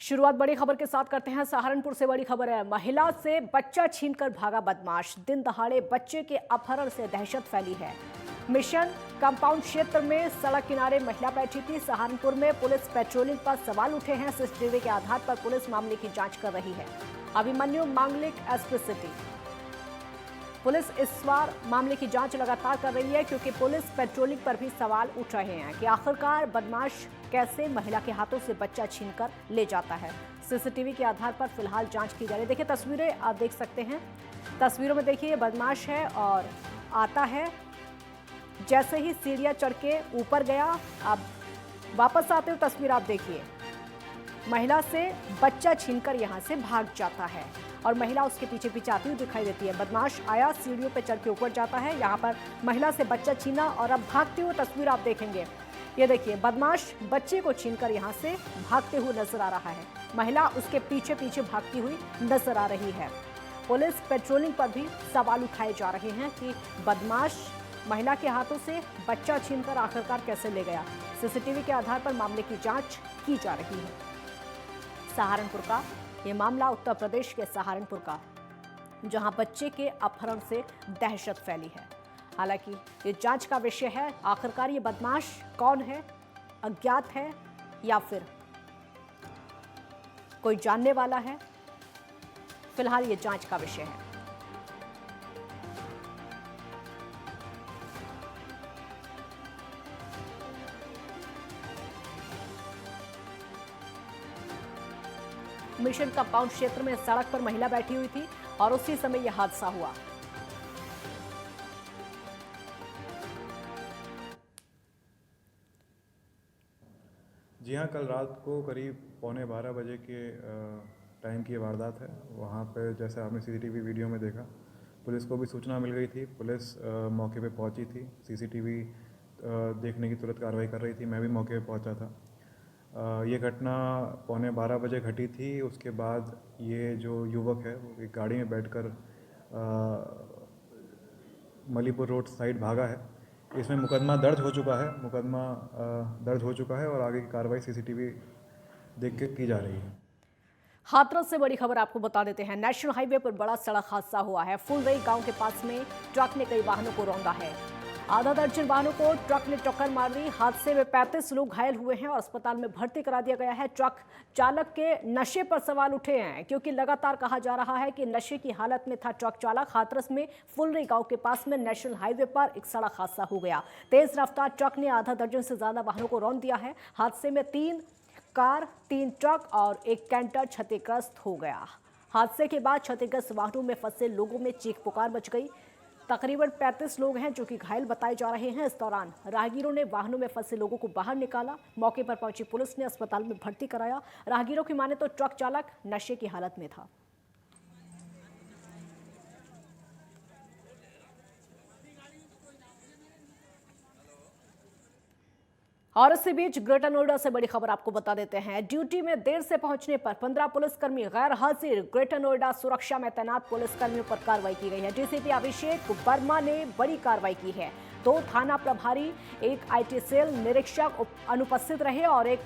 शुरुआत बड़ी खबर के साथ करते हैं। सहारनपुर से बड़ी खबर है। महिला से बच्चा छीनकर भागा बदमाश। दिन दहाड़े बच्चे के अपहरण से दहशत फैली है। मिशन कंपाउंड क्षेत्र में सड़क किनारे महिला बैठी थी। सहारनपुर में पुलिस पेट्रोलिंग पर सवाल उठे हैं। सीसीटीवी के आधार पर पुलिस मामले की जांच कर रही है। अभिमन्यु मांगलिक एसपी सिटी। पुलिस इस बार मामले की जांच लगातार कर रही है क्योंकि पुलिस पेट्रोलिंग पर भी सवाल उठ रहे हैं कि आखिरकार बदमाश कैसे महिला के हाथों से बच्चा छीनकर ले जाता है। सीसीटीवी के आधार पर फिलहाल जांच की जा रही है। देखिए तस्वीरें आप देख सकते हैं। तस्वीरों में देखिए बदमाश है और आता है, जैसे ही सीढ़ियां चढ़ के ऊपर गया, अब वापस आते हुए तस्वीर आप देखिए। महिला से बच्चा छीनकर यहां से भाग जाता है और महिला उसके पीछे पीछे आती हुई दिखाई देती है। बदमाश आया, सीढ़ियों पर चढ़ के ऊपर जाता है, यहाँ पर महिला से बच्चा छीना और अब भागते हुए तस्वीर आप देखेंगे। ये देखिए बदमाश बच्चे को छीनकर यहाँ से भागते हुए नजर आ रहा है। महिला उसके पीछे पीछे भागती हुई नजर आ रही है। पुलिस पेट्रोलिंग पर भी सवाल उठाए जा रहे हैं कि बदमाश महिला के हाथों से बच्चा छीनकर आखिरकार कैसे ले गया। सीसीटीवी के आधार पर मामले की जांच की जा रही है। सहारनपुर का ये मामला, उत्तर प्रदेश के सहारनपुर का, जहां बच्चे के अपहरण से दहशत फैली है। हालांकि ये जांच का विषय है। आखिरकार ये बदमाश कौन है, अज्ञात है या फिर कोई जानने वाला है, फिलहाल ये जांच का विषय है। मिशन कंपाउंड क्षेत्र में सड़क पर महिला बैठी हुई थी और उसी समय यह हादसा हुआ। जी हाँ, कल रात को करीब 11:15 बजे के टाइम की ये वारदात है। वहाँ पे जैसे आपने सीसीटीवी वीडियो में देखा, पुलिस को भी सूचना मिल गई थी। पुलिस मौके पे पहुंची थी। सीसीटीवी देखने की तुरंत कार्रवाई कर रही थी। मैं भी मौके पे पहुंचा था। ये घटना 11:15 बजे घटी थी। उसके बाद ये जो युवक है वो एक गाड़ी में बैठकर मलीपुर रोड साइड भागा है। इसमें मुकदमा दर्ज हो चुका है और आगे की कार्रवाई सीसीटीवी देख के की जा रही है। हाथरस से बड़ी खबर आपको बता देते हैं। नेशनल हाईवे पर बड़ा सड़क हादसा हुआ है। फुलरई गांव के पास में ट्रक ने कई वाहनों को रौंदा है। आधा दर्जन वाहनों को ट्रक ने टक्कर मार दी। हादसे में 35 लोग घायल हुए हैं और अस्पताल में भर्ती करा दिया गया है। ट्रक चालक के नशे पर सवाल उठे हैं क्योंकि लगातार कहा जा रहा है कि नशे की हालत में था ट्रक चालक। हाथरस में फुलरई गांव के पास में नेशनल हाईवे पर एक सड़क हादसा हो गया। तेज रफ्तार ट्रक ने आधा दर्जन से ज्यादा वाहनों को रौंद दिया है। हादसे में 3 कार, 3 ट्रक और 1 कैंटर क्षतिग्रस्त हो गया। हादसे के बाद क्षतिग्रस्त वाहनों में फंसे लोगों में चीख पुकार मच गई। तकरीबन 35 लोग हैं जो कि घायल बताए जा रहे हैं। इस दौरान राहगीरों ने वाहनों में फंसे लोगों को बाहर निकाला। मौके पर पहुंची पुलिस ने अस्पताल में भर्ती कराया। राहगीरों की माने तो ट्रक चालक नशे की हालत में था। और इसी बीच ग्रेटर नोएडा से बड़ी खबर आपको बता देते हैं। ड्यूटी में देर से पहुंचने पर 15 पुलिसकर्मी गैर हाजिर। ग्रेटर नोएडा सुरक्षा में तैनात पुलिसकर्मियों पर कार्रवाई की गई है। डीसीपी अभिषेक वर्मा ने बड़ी कार्रवाई की है। 2 थाना प्रभारी, 1 IT सेल निरीक्षक अनुपस्थित रहे और 1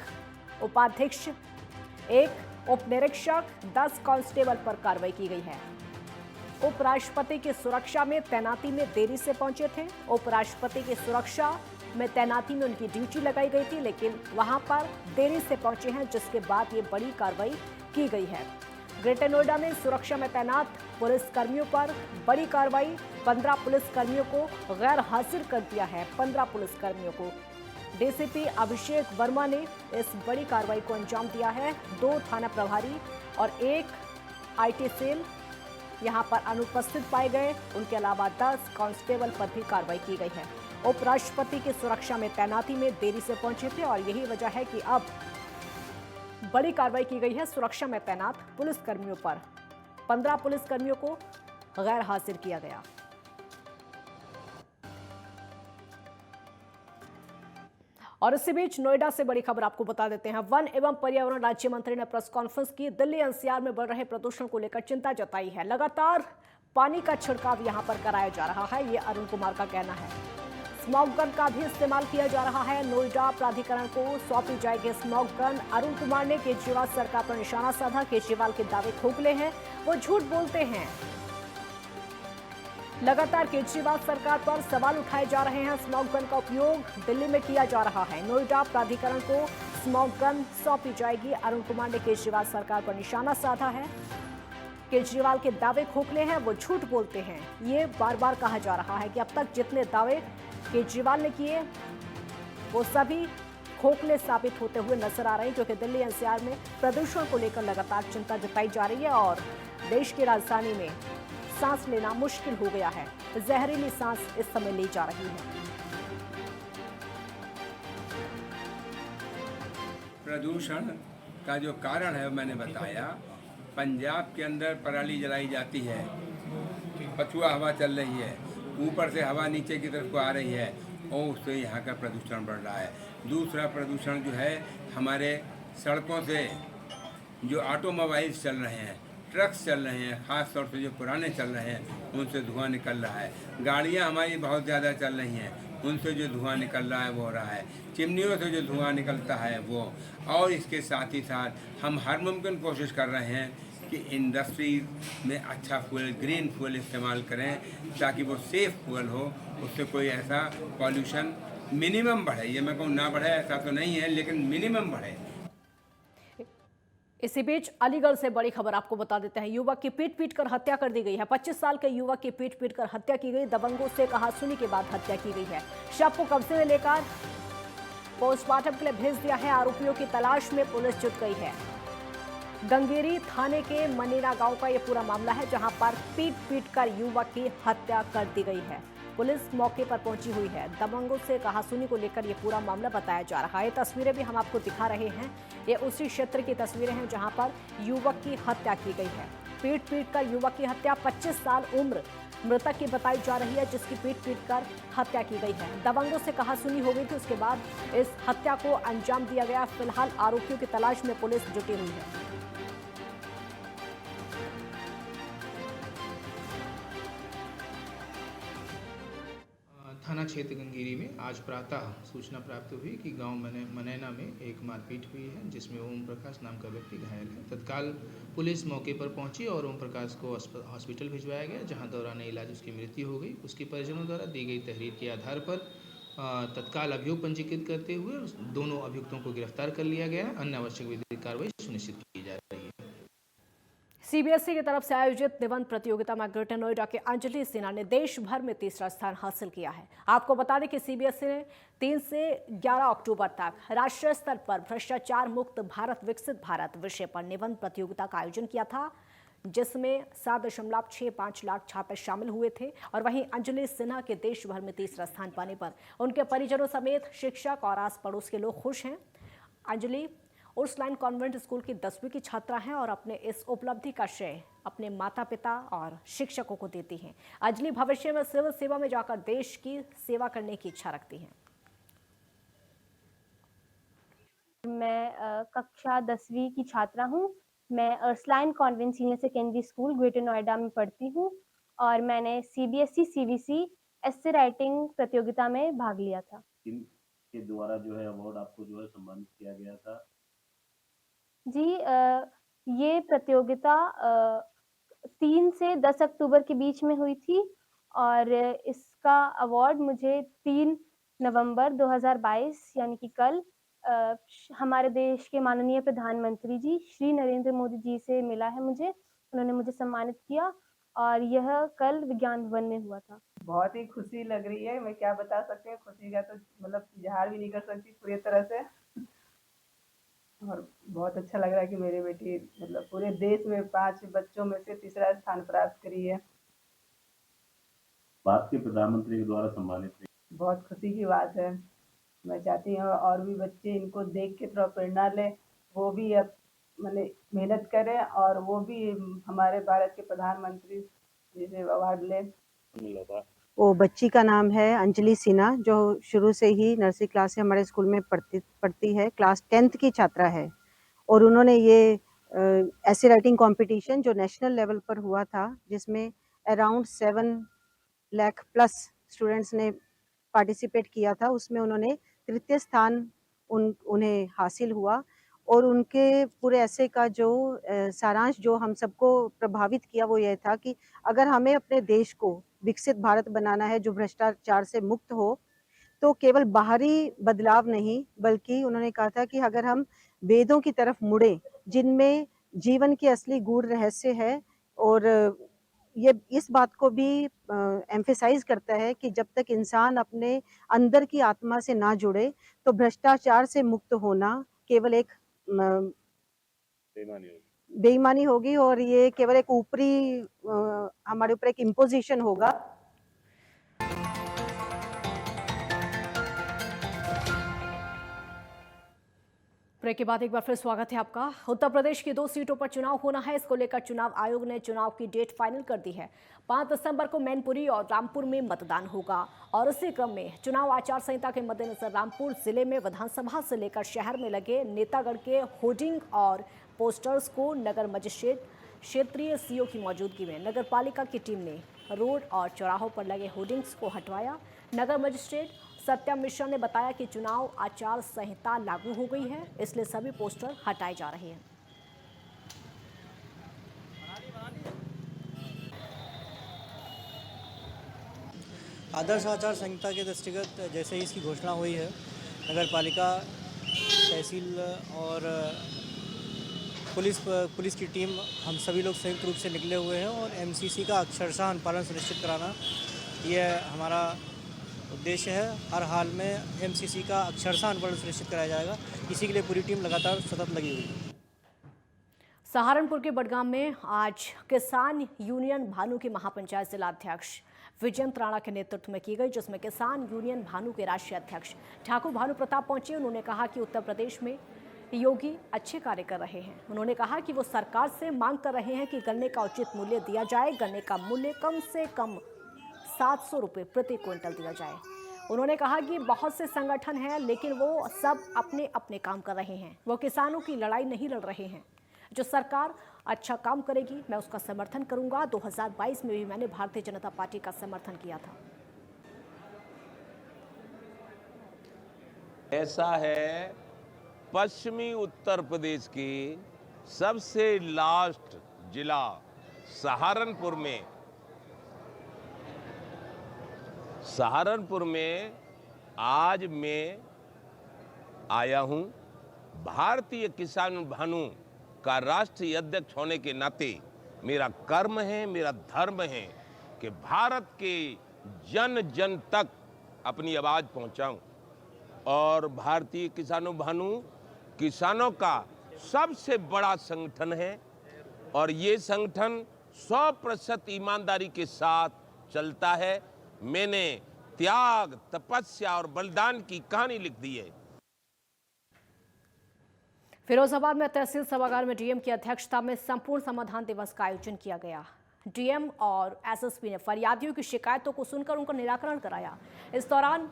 उपाध्यक्ष, 1 उप निरीक्षक, 10 कांस्टेबल पर कार्रवाई की गई है। उपराष्ट्रपति की सुरक्षा में तैनाती में देरी से पहुंचे थे। उपराष्ट्रपति की सुरक्षा में तैनाती में उनकी ड्यूटी लगाई गई थी, लेकिन वहां पर देरी से पहुंचे हैं, जिसके बाद ये बड़ी कार्रवाई की गई है। ग्रेटर नोएडा में सुरक्षा में तैनात पुलिसकर्मियों पर बड़ी कार्रवाई। 15 पुलिसकर्मियों को गैर हाजिर कर दिया है। 15 पुलिसकर्मियों को डीसीपी अभिषेक वर्मा ने इस बड़ी कार्रवाई को अंजाम दिया है। 2 थाना प्रभारी और 1 IT सेल यहां पर अनुपस्थित पाए गए। उनके अलावा 10 कांस्टेबल पर भी कार्रवाई की गई है। उपराष्ट्रपति की सुरक्षा में तैनाती में देरी से पहुंचे थे और यही वजह है कि अब बड़ी कार्रवाई की गई है सुरक्षा में तैनात पुलिसकर्मियों पर। 15 पुलिसकर्मियों को गैर हाजिर किया गया। और इसी बीच नोएडा से बड़ी खबर आपको बता देते हैं। वन एवं पर्यावरण राज्य मंत्री ने प्रेस कॉन्फ्रेंस की। दिल्ली NCR में बढ़ रहे प्रदूषण को लेकर चिंता जताई है। लगातार पानी का छिड़काव यहां पर कराया जा रहा है, ये अरुण कुमार का कहना है। स्मोक गन का भी इस्तेमाल किया जा रहा है। नोएडा प्राधिकरण को सौंपी जाएगी स्मोक गन। अरुण कुमार ने केजरीवाल सरकार पर निशाना साधा। केजरीवाल के दावे खोखले हैं, वो झूठ बोलते हैं। लगातार केजरीवाल सरकार पर सवाल उठाए जा रहे हैं। स्मोक गन का उपयोग दिल्ली में किया जा रहा है। नोएडा प्राधिकरण को स्मोक गन सौंपी जाएगी। अरुण कुमार ने केजरीवाल सरकार पर निशाना साधा है। केजरीवाल के दावे खोखले हैं, वो झूठ बोलते हैं। ये बार बार कहा जा रहा है कि अब तक जितने दावे केजरीवाल ने किए वो सभी खोखले साबित होते हुए नजर आ रहे हैं, क्योंकि दिल्ली एनसीआर में प्रदूषण को लेकर लगातार चिंता जताई जा रही है और देश की राजधानी में सांस लेना मुश्किल हो गया है। जहरीली सांस इस समय ली जा रही है। प्रदूषण का जो कारण है मैंने बताया। पंजाब के अंदर पराली जलाई जाती है, पछुआ हवा चल रही है, ऊपर से हवा नीचे की तरफ को आ रही है और उससे यहाँ का प्रदूषण बढ़ रहा है। दूसरा प्रदूषण जो है हमारे सड़कों से जो ऑटोमोबाइल्स चल रहे हैं, ट्रक्स चल रहे हैं, ख़ास तौर से जो पुराने चल रहे हैं उनसे धुआं निकल रहा है। गाड़ियाँ हमारी बहुत ज़्यादा चल रही हैं, उनसे जो धुआं निकल रहा है वो हो रहा है। चिमनियों से जो धुआं निकलता है वो, और इसके साथ ही साथ हम हर मुमकिन कोशिश कर रहे हैं कि इंडस्ट्री में अच्छा फ्यूल, ग्रीन फ्यूल इस्तेमाल करें ताकि वो सेफ फ्यूल हो, उससे कोई ऐसा पॉल्यूशन मिनिमम बढ़े। ये मैं कहूँ ना बढ़े ऐसा तो नहीं है, लेकिन मिनिमम बढ़े। इसी बीच अलीगढ़ से बड़ी खबर आपको बता देते हैं। युवक की पीट पीट कर हत्या कर दी गई है। 25 साल के युवक की पीट पीट कर हत्या की गई। दबंगों से कहासुनी के बाद हत्या की गई है। शव को कब्जे में लेकर पोस्टमार्टम के लिए भेज दिया है। आरोपियों की तलाश में पुलिस जुट गई है। गंगेरी थाने के मनेरा गांव का यह पूरा मामला है, जहां पर पीट पीट कर युवक की हत्या कर दी गई है। पुलिस मौके पर पहुंची हुई है। दबंगों से कहासुनी को लेकर यह पूरा मामला बताया जा रहा है। तस्वीरें भी हम आपको दिखा रहे हैं। ये उसी क्षेत्र की तस्वीरें हैं जहां पर युवक की हत्या की गई है। पीट पीट कर युवक की हत्या, 25 साल उम्र मृतक की बताई जा रही है, जिसकी पीट पीट कर हत्या की गई है। दबंगों से कहासुनी हो गई थी, उसके बाद इस हत्या को अंजाम दिया गया। फिलहाल आरोपियों की तलाश में पुलिस जुटी हुई है। थाना क्षेत्र गंगेरी में आज प्रातः सूचना प्राप्त हुई कि गांव मनैना में एक मारपीट हुई है, जिसमें ओम प्रकाश नाम का व्यक्ति घायल है। तत्काल पुलिस मौके पर पहुंची और ओम प्रकाश को हॉस्पिटल भिजवाया गया, जहां दौरान इलाज उसकी मृत्यु हो गई। उसके परिजनों द्वारा दी गई तहरीर के आधार पर तत्काल अभियोग पंजीकृत करते हुए दोनों अभियुक्तों को गिरफ्तार कर लिया गया है। अन्य आवश्यक विधिक कार्रवाई सुनिश्चित की जा रही है। सीबीएसई की तरफ से आयोजित निबंध प्रतियोगिता में ग्रेटर नोएडा के अंजलि सिन्हा ने देश भर में तीसरा स्थान हासिल किया है। आपको बता दें कि सीबीएसई ने 3 से 11 अक्टूबर तक राष्ट्रीय स्तर पर भ्रष्टाचार मुक्त भारत विकसित भारत विषय पर निबंध प्रतियोगिता का आयोजन किया था, जिसमें 7.65 लाख छात्र शामिल हुए थे। और वहीं अंजलि सिन्हा के देश भर में तीसरा स्थान पाने पर उनके परिजनों समेत शिक्षक और आस पड़ोस के लोग खुश हैं। अंजलि उर्सलाइन कॉन्वेंट स्कूल की 10वीं की छात्रा हैं और अपने इस उपलब्धि का श्रेय अपने माता पिता और शिक्षकों को देती हैं। अंजलि भविष्य में सिविल सेवा में जाकर देश की सेवा करने की इच्छा रखती हैं। मैं कक्षा 10वीं की छात्रा हूं। मैं Ursuline convent senior secondary school Greater Noida में पढ़ती हूं और मैंने सीबीएसई सीवीसी एस्से राइटिंग प्रतियोगिता में भाग लिया था। के द्वारा जो है अवार्ड आपको जो है सम्मानित किया गया था। जी, ये प्रतियोगिता 3 से 10 अक्टूबर के बीच में हुई थी और इसका अवार्ड मुझे 3 नवंबर 2022 यानी कि कल हमारे देश के माननीय प्रधानमंत्री जी श्री नरेंद्र मोदी जी से मिला है। उन्होंने मुझे सम्मानित किया और यह कल विज्ञान भवन में हुआ था। बहुत ही खुशी लग रही है। मैं क्या बता सकती हूँ, खुशी का तो मतलब इजहार भी नहीं कर सकती पूरी तरह से। और बहुत अच्छा लग रहा है कि मेरी बेटी मतलब पूरे देश में 5 बच्चों में से तीसरा स्थान प्राप्त करी है। भारत के प्रधानमंत्री के द्वारा सम्मानित हुई। बहुत खुशी की बात है। मैं चाहती हूँ और भी बच्चे इनको देख के थोड़ा प्रेरणा ले, वो भी अब मैंने मेहनत करें और वो भी हमारे भारत के प्रधानमंत्री जी से अवार्ड ले। वो बच्ची का नाम है अंजलि सिन्हा, जो शुरू से ही नर्सरी क्लास से हमारे स्कूल में पढ़ती है। क्लास 10th की छात्रा है और उन्होंने ये एसे राइटिंग कंपटीशन जो नेशनल लेवल पर हुआ था, जिसमें अराउंड 7 लाख प्लस स्टूडेंट्स ने पार्टिसिपेट किया था, उसमें उन्होंने तृतीय स्थान उन्हें हासिल हुआ। और उनके पूरे ऐसे का जो सारांश जो हम सबको प्रभावित किया वो ये था कि अगर हमें अपने देश को विकसित भारत बनाना है जो भ्रष्टाचार से मुक्त हो, तो केवल बाहरी बदलाव नहीं, बल्कि उन्होंने कहा था कि अगर हम वेदों की तरफ मुड़े जिनमें जीवन की असली गूढ़ रहस्य है, और ये इस बात को भी एम्फेसाइज करता है कि जब तक इंसान अपने अंदर की आत्मा से ना जुड़े, तो भ्रष्टाचार से मुक्त होना केवल एक बेईमानी होगी, और ये केवल एक ऊपरी हमारे ऊपर एक इम्पोजिशन होगा। ब्रेक के बाद एक बार फिर स्वागत है आपका। उत्तर प्रदेश की 2 सीटों पर चुनाव होना है, इसको लेकर चुनाव आयोग ने चुनाव की डेट फाइनल कर दी है। 5 दिसंबर को मैनपुरी और रामपुर में मतदान होगा और इसी क्रम में चुनाव आचार संहिता के मद्देनजर रामपुर जिले में विधानसभा से लेकर शहर में लगे नेतागढ़ के होर्डिंग और पोस्टर्स को नगर मजिस्ट्रेट क्षेत्रीय सीओ की मौजूदगी में नगर पालिका की टीम ने रोड और चौराहों पर लगे होर्डिंग्स को हटवाया। नगर मजिस्ट्रेट सत्यम मिश्रा ने बताया कि चुनाव आचार संहिता लागू हो गई है, इसलिए सभी पोस्टर हटाए जा रहे हैं। आदर्श आचार संहिता के दृष्टिगत जैसे ही इसकी घोषणा हुई है, नगर पालिका, तहसील और पुलिस की टीम, हम सभी लोग संयुक्त रूप से निकले हुए हैं और एमसीसी का अक्षरशः अनुपालन सुनिश्चित कराना यह हमारा उद्देश्य है। हर हाल में एमसीसी का अक्षरशः अनुपालन सुनिश्चित कराया जाएगा, इसी के लिए पूरी टीम लगातार सतत लगी हुई है। सहारनपुर के बडगाम में आज किसान यूनियन भानु के महापंचायत जिला अध्यक्ष विजयंत राणा के नेतृत्व में की गई, जिसमें किसान यूनियन भानु के राष्ट्रीय अध्यक्ष ठाकुर भानु प्रताप पहुंचे। उन्होंने कहा कि उत्तर प्रदेश में योगी अच्छे कार्य कर रहे हैं। उन्होंने कहा कि वो सरकार से मांग कर रहे हैं कि गन्ने का उचित मूल्य दिया जाए, गन्ने का मूल्य कम से कम 700 रुपये प्रति क्विंटल दिया जाए। उन्होंने कहा कि बहुत से संगठन हैं, लेकिन वो सब अपने अपने काम कर रहे हैं, वो किसानों की लड़ाई नहीं लड़ रहे हैं। जो सरकार अच्छा काम करेगी मैं उसका समर्थन करूंगा। 2022 में भी मैंने भारतीय जनता पार्टी का समर्थन किया था। ऐसा है, पश्चिमी उत्तर प्रदेश की सबसे लास्ट जिला सहारनपुर में आज मैं आया हूं। भारतीय किसान भानु का राष्ट्रीय अध्यक्ष होने के नाते मेरा कर्म है, मेरा धर्म है कि भारत के जन जन तक अपनी आवाज पहुंचाऊं। और भारतीय किसानों भानु किसानों का सबसे बड़ा संगठन है और ये संगठन 100% ईमानदारी के साथ चलता है। मैंने त्याग, तपस्या और बलिदान की कहानी लिख दी है। फिरोजाबाद में तहसील सभागार में डीएम की अध्यक्षता में संपूर्ण समाधान दिवस का आयोजन किया गया। डीएम और एसएसपी ने फरियादियों की शिकायतों को सुनकर उनका निराकरण कराया। इस दौरान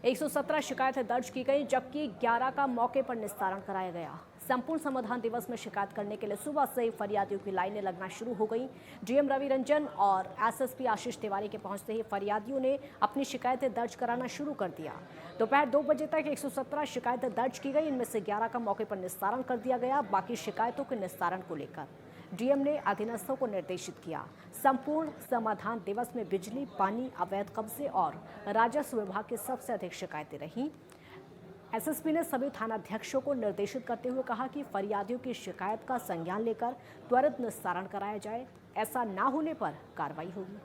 117 शिकायतें दर्ज की गई, जबकि 11 का मौके पर निस्तारण कराया गया। संपूर्ण समाधान दिवस में शिकायत करने के लिए सुबह से ही फरियादियों की लाइनें लगना शुरू हो गई। डीएम रवि रंजन और एसएसपी आशीष तिवारी के पहुंचते ही फरियादियों ने अपनी शिकायतें दर्ज कराना शुरू कर दिया। दोपहर 2 बजे तक 117 शिकायतें दर्ज की गई, इनमें से 11 का मौके पर निस्तारण कर दिया गया। बाकी शिकायतों के निस्तारण को लेकर डीएम ने अधीनस्थों को निर्देशित किया। संपूर्ण समाधान दिवस में बिजली, पानी, अवैध कब्जे और राजस्व विभाग की सबसे अधिक शिकायतें रहीं। एसएसपी ने सभी थानाध्यक्षों को निर्देशित करते हुए कहा कि फरियादियों की शिकायत का संज्ञान लेकर त्वरित निस्तारण कराया जाए, ऐसा ना होने पर कार्रवाई होगी।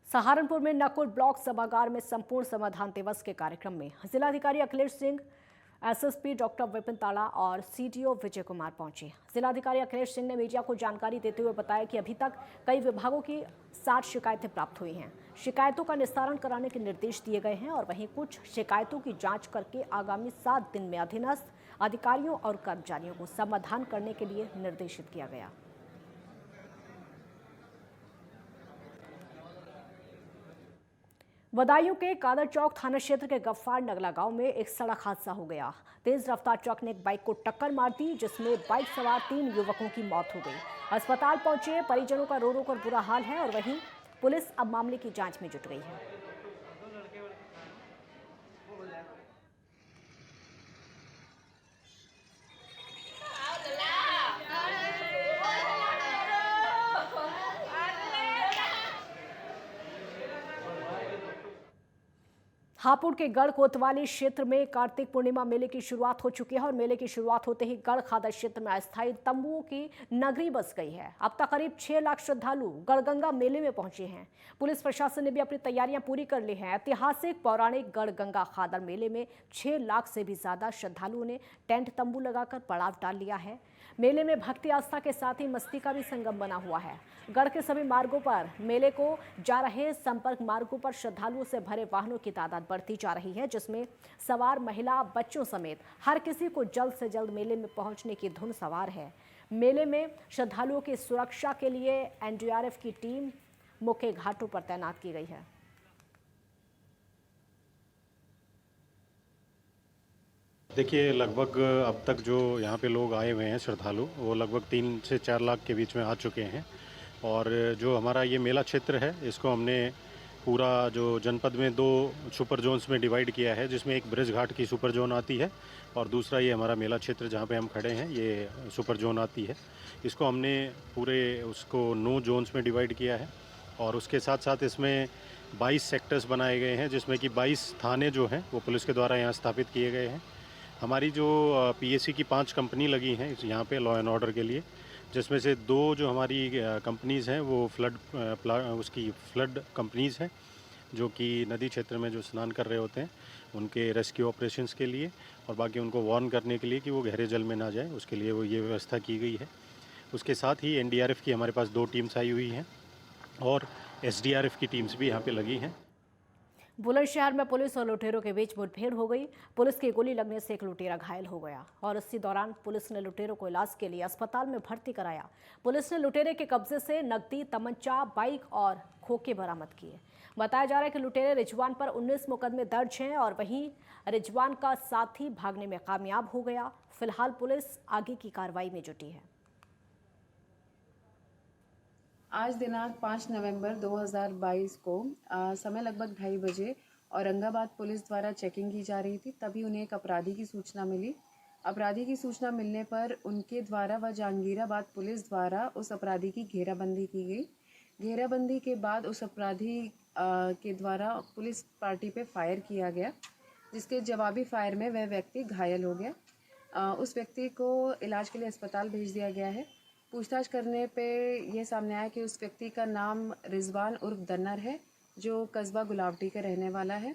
सहारनपुर में नकुल ब्लॉक सभागार में संपूर्ण समाधान दिवस के कार्यक्रम में जिलाधिकारी अखिलेश सिंह, एसएसपी डॉक्टर विपिन ताड़ा और सीडीओ विजय कुमार पहुंचे। जिलाधिकारी अखिलेश सिंह ने मीडिया को जानकारी देते हुए बताया कि अभी तक कई विभागों की 60 शिकायतें प्राप्त हुई हैं। शिकायतों का निस्तारण कराने के निर्देश दिए गए हैं और वहीं कुछ शिकायतों की जांच करके आगामी 7 दिन में अधीनस्थ अधिकारियों और कर्मचारियों को समाधान करने के लिए निर्देशित किया गया। बदायूं के कादर चौक थाना क्षेत्र के गफ्फार नगला गांव में एक सड़क हादसा हो गया। तेज रफ्तार ट्रक ने एक बाइक को टक्कर मार दी, जिसमें बाइक सवार 3 युवकों की मौत हो गई। अस्पताल पहुंचे परिजनों का रो रो कर बुरा हाल है और वहीं पुलिस अब मामले की जांच में जुट गई है। हापुड़ के गढ़ कोतवाली क्षेत्र में कार्तिक पूर्णिमा मेले की शुरुआत हो चुकी है और मेले की शुरुआत होते ही गढ़ खादर क्षेत्र में अस्थायी तंबुओं की नगरी बस गई है। अब तक करीब 6 लाख श्रद्धालु गढ़गंगा मेले में पहुंचे हैं। पुलिस प्रशासन ने भी अपनी तैयारियां पूरी कर ली हैं। ऐतिहासिक पौराणिक गढ़गंगा खादर मेले में 6 लाख से भी ज्यादा श्रद्धालुओं ने टेंट तंबू लगाकर पड़ाव डाल लिया है। मेले में भक्ति आस्था के साथ ही मस्ती का भी संगम बना हुआ है। गढ़ के सभी मार्गों पर मेले को जा रहे संपर्क मार्गों पर श्रद्धालुओं से भरे वाहनों की तादाद बढ़ती जा रही है, जिसमें सवार महिला, बच्चों समेत हर किसी को जल्द से जल्द मेले में पहुंचने की धुन सवार है। मेले में श्रद्धालुओं की सुरक्षा के लिए एनडीआरएफ की टीम मुख्य घाटों पर तैनात की गई है। देखिए, लगभग अब तक जो यहाँ पे लोग आए हुए हैं श्रद्धालु, वो लगभग 3 से 4 लाख के बीच में आ चुके हैं। और जो हमारा ये मेला क्षेत्र है, इसको हमने पूरा जो जनपद में 2 सुपर जोन्स में डिवाइड किया है, जिसमें एक ब्रिज घाट की सुपर जोन आती है और दूसरा ये हमारा मेला क्षेत्र जहाँ पे हम खड़े हैं, ये सुपर जोन आती है। इसको हमने पूरे उसको 9 जोन्स में डिवाइड किया है और उसके साथ साथ इसमें 22 सेक्टर्स बनाए गए हैं, जिसमें कि 22 थाने जो हैं वो पुलिस के द्वारा यहाँ स्थापित किए गए हैं। हमारी जो पीएससी की 5 कंपनी लगी हैं यहाँ पे लॉ एंड ऑर्डर के लिए, जिसमें से 2 जो हमारी कंपनीज़ हैं वो फ्लड कंपनीज़ हैं, जो कि नदी क्षेत्र में जो स्नान कर रहे होते हैं उनके रेस्क्यू ऑपरेशंस के लिए और बाकी उनको वार्न करने के लिए कि वो गहरे जल में ना जाए, उसके लिए वो ये व्यवस्था की गई है। उसके साथ ही एनडीआरएफ की हमारे पास 2 टीम्स आई हुई हैं और एसडीआरएफ की टीम्स भी यहाँ पे लगी हैं। बुलंदशहर में पुलिस और लुटेरों के बीच मुठभेड़ हो गई। पुलिस की गोली लगने से एक लुटेरा घायल हो गया और इसी दौरान पुलिस ने लुटेरों को इलाज के लिए अस्पताल में भर्ती कराया। पुलिस ने लुटेरे के कब्जे से नकदी, तमंचा, बाइक और खोखे बरामद किए। बताया जा रहा है कि लुटेरे रिजवान पर 19 मुकदमे दर्ज हैं और वहीं रिजवान का साथी भागने में कामयाब हो गया। फिलहाल पुलिस आगे की कार्रवाई में जुटी है। आज दिनांक 5 नवंबर 2022 को समय लगभग 2:30 बजे औरंगाबाद पुलिस द्वारा चेकिंग की जा रही थी, तभी उन्हें एक अपराधी की सूचना मिली। अपराधी की सूचना मिलने पर उनके द्वारा व जहांगीराबाद पुलिस द्वारा उस अपराधी की घेराबंदी की गई। घेराबंदी के बाद उस अपराधी के द्वारा पुलिस पार्टी पे फायर किया गया, जिसके जवाबी फायर में वह व्यक्ति घायल हो गया। उस व्यक्ति को इलाज के लिए अस्पताल भेज दिया गया है। पूछताछ करने पे ये सामने आया कि उस व्यक्ति का नाम रिजवान उर्फ दन्नर है, जो कस्बा गुलावटी का रहने वाला है।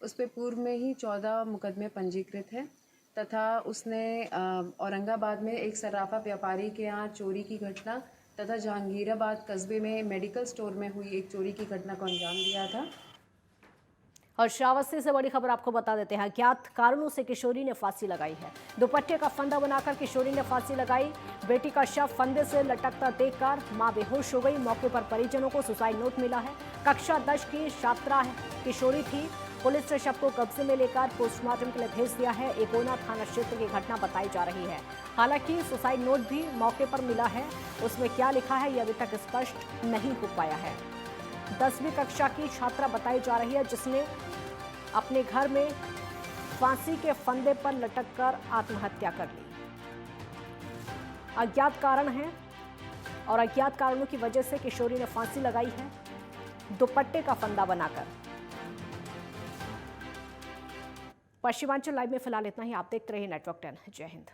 उस पे पूर्व में ही 14 मुकदमे पंजीकृत हैं तथा उसने औरंगाबाद में एक सर्राफा व्यापारी के यहाँ चोरी की घटना तथा जहांगीराबाद कस्बे में मेडिकल स्टोर में हुई एक चोरी की घटना को अंजाम दिया था। और श्रावस्ती से बड़ी खबर आपको बता देते हैं। अज्ञात कारणों से किशोरी ने फांसी लगाई है। दुपट्टे का फंदा बनाकर किशोरी ने फांसी लगाई। बेटी का शव फंदे से लटकता देखकर मां बेहोश हो गई। मौके पर परिजनों को सुसाइड नोट मिला है। कक्षा 10 की छात्रा किशोरी थी। पुलिस ने शव को कब्जे में लेकर पोस्टमार्टम के लिए भेज दिया है। एकोना थाना क्षेत्र की घटना बताई जा रही है। हालांकि सुसाइड नोट भी मौके पर मिला है, उसमें क्या लिखा है यह अभी तक स्पष्ट नहीं हो पाया है। 10वीं कक्षा की छात्रा बताई जा रही है, जिसने अपने घर में फांसी के फंदे पर लटककर आत्महत्या कर ली। अज्ञात कारण है और अज्ञात कारणों की वजह से किशोरी ने फांसी लगाई है, दुपट्टे का फंदा बनाकर। पश्चिमांचल लाइव में फिलहाल इतना ही। आप देखते रहिए नेटवर्क 10। जय हिंद।